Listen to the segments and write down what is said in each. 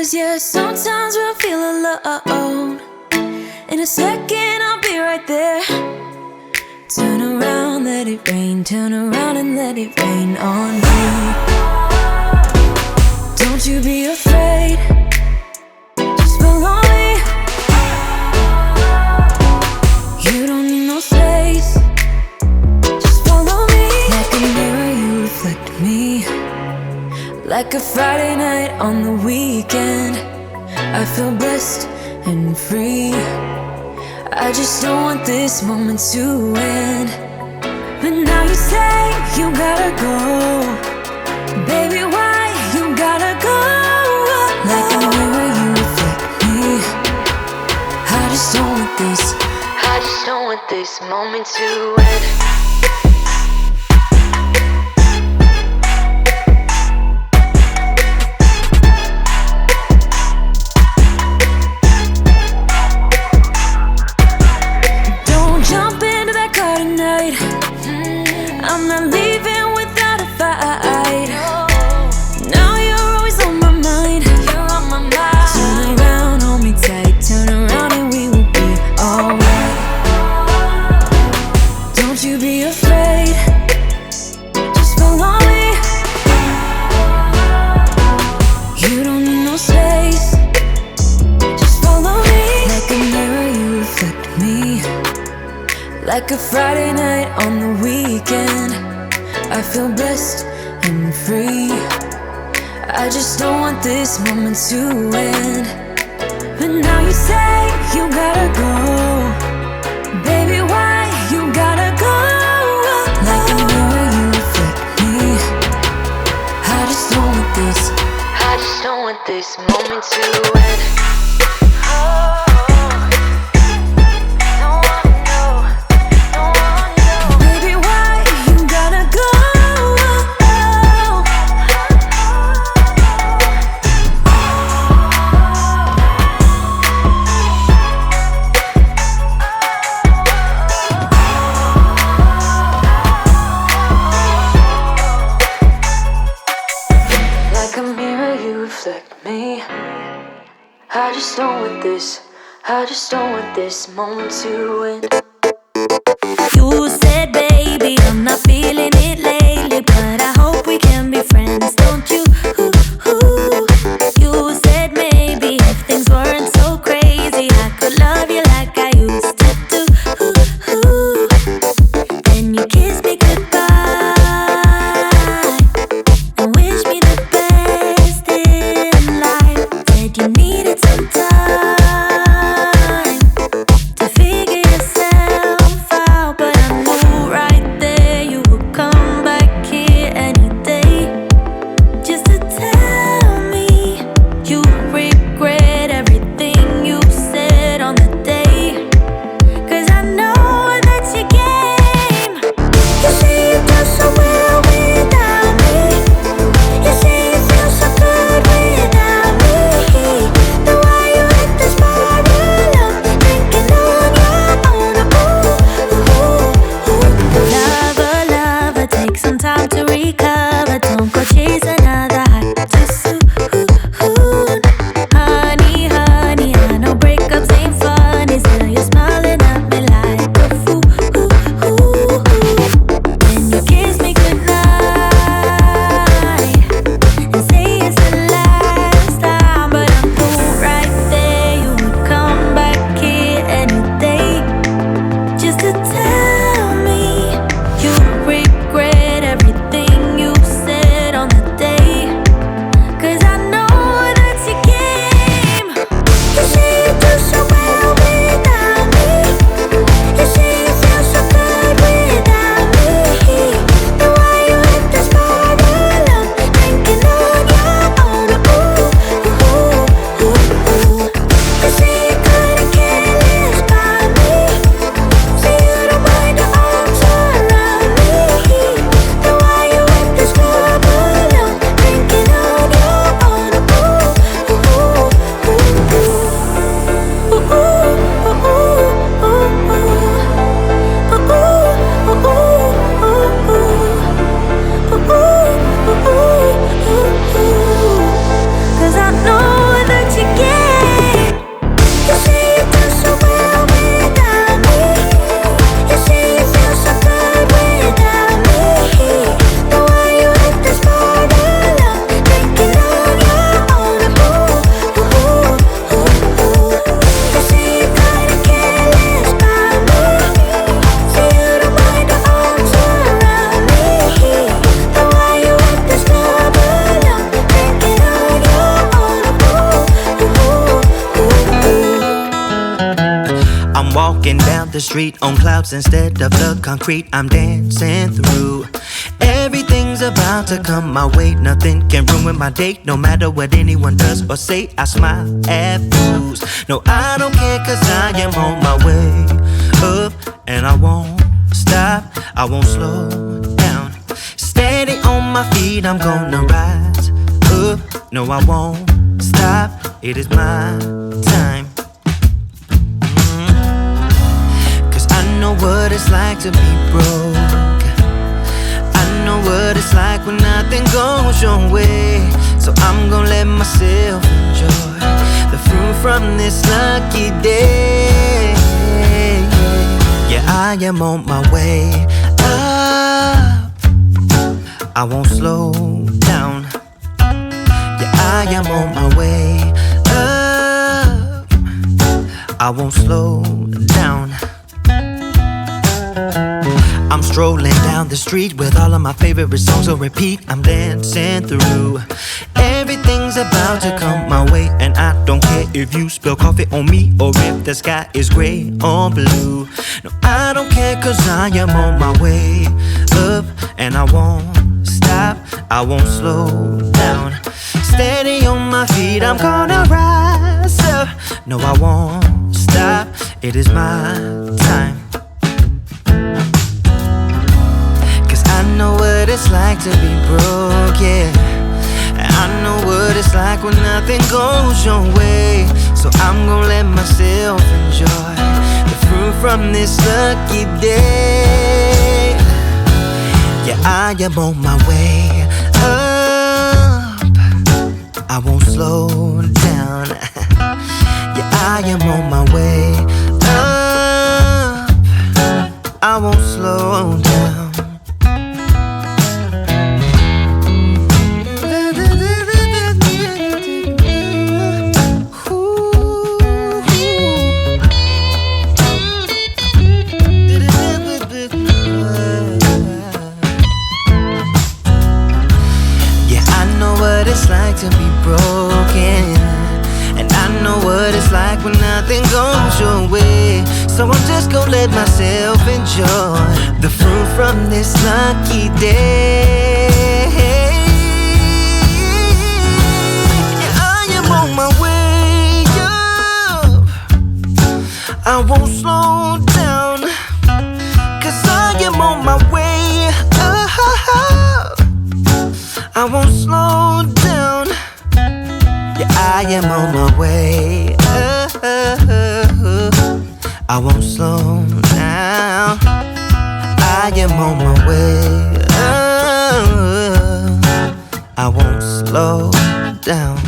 'Cause yeah, sometimes we'll feel alone. In a second I'll be right there. Turn around, let it rain. Turn around and let it rain on me. Don't you be afraid, just follow me. You don't need no space, just follow me. Like a mirror you reflect me. Like a Friday night on the weekend, I feel blessed and free. I just don't want this moment to end. But now you say you gotta go. Baby, why you gotta go? Like a mirror you reflect me. I just don't want this, I just don't want this moment to end. I'm not leaving without a fight. Now you're always on my mind. You're on my mind. Turn around, hold me tight. Turn around and we will be alright. Don't you be afraid, just follow me. You don't need no space, just follow me. Like a mirror you reflect me. Like a Friday night on the weekend, I feel blessed and free. I just don't want this moment to end. But now you say you gotta go. Baby, why you gotta go? Like a mirror you reflect me. I just don't want this, I just don't want this moment to end. I just don't want this, I just don't want this moment to end. You said, baby, I'm not feeling it lately, but I hope we can be friends, don't you? You said maybe if things weren't so crazy, I could love you like I used to do. Then you kissed me goodbye and wished me the best in life. Said you needed some time to figure yourself out, but I know the street on clouds instead of the concrete I'm dancing through. Everything's about to come my way, nothing can ruin my day. No matter what anyone does or say, I smile at fools. No, I don't care, cause I am on my way up, and I won't stop, I won't slow down. Steady on my feet, I'm gonna rise up. No, I won't stop, it is my time. Cause I know what it's like to be broke. I know what it's like when nothing goes your way. So I'm gonna let myself enjoy the fruit from this lucky day. Yeah, I am on my way up, I won't slow down. Yeah, I am on my way up, I won't slow down. I'm strolling down the street with all of my favorite songs on repeat. I'm dancing through. Everything's about to come my way, and I don't care if you spill coffee on me or if the sky is gray or blue. No, I don't care, cause I am on my way up, and I won't stop, I won't slow down. Steady on my feet, I'm gonna rise up. No, I won't stop, it is my time. I know what it's like to be broke, yeah. I know what it's like when nothing goes your way. So I'm gonna let myself enjoy the fruit from this lucky day. Yeah, I am on my way up, I won't slow down. Yeah, I am on my way up, I won't slow down. It's like to be broken, and I know what it's like when nothing goes your way. So I'm just gonna let myself enjoy the fruit from this lucky day. Yeah, I am on my way up, I won't slow down, cause I am on my way up, I won't slow down. Yeah, I am on my way up, I won't slow down. I am on my way up, I won't slow down.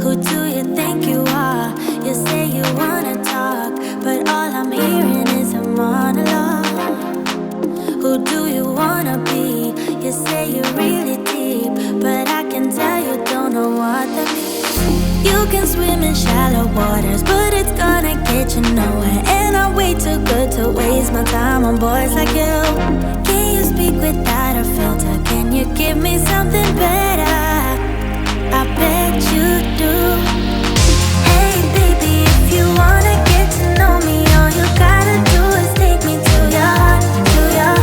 Who do you think you are? You say you wanna talk, but all I'm hearing is a monologue. Who do you wanna be? You say you're really deep, but I can tell you don't know what that means. You can swim in shallow waters, but it's gonna get you nowhere. And I'm way too good to waste my time on boys like you. Can you speak without a filter? Can you give me something better? I bet you do. Hey baby, if you wanna get to know me, all you gotta do is take me to your heart, yeah.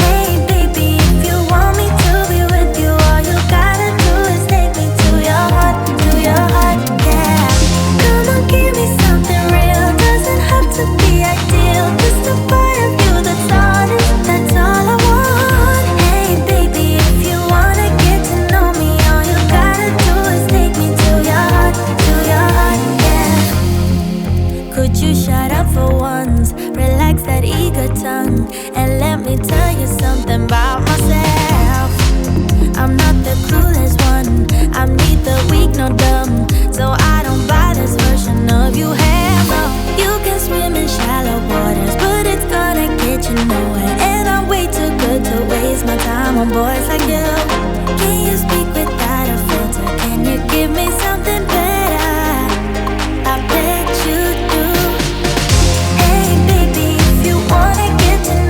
Hey baby, if you want me to be with you, all you gotta do is take me to your heart, yeah. Come on, give me something real, doesn't have to be ideal, just a part of you that's honest, that's all I want. Hey baby, if you wanna get to know me, all you gotta do is take me to your heart, yeah. Could you shut up for once, relax that eager tongue, and let me tell you something about myself. I'm not the clueless one, I'm neither weak nor dumb, so I don't buy this version of you have. No, you can swim in shallow waters, but it's gonna get you nowhere. And I'm way too good to waste my time on boys like you. Can you speak without a filter? Can you give me something better? I bet you do. Hey baby, if you wanna get to know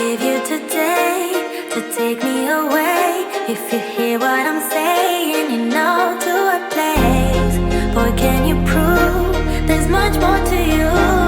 give you today to take me away. If you hear what I'm saying, you know to what place. Boy, can you prove there's much more to you?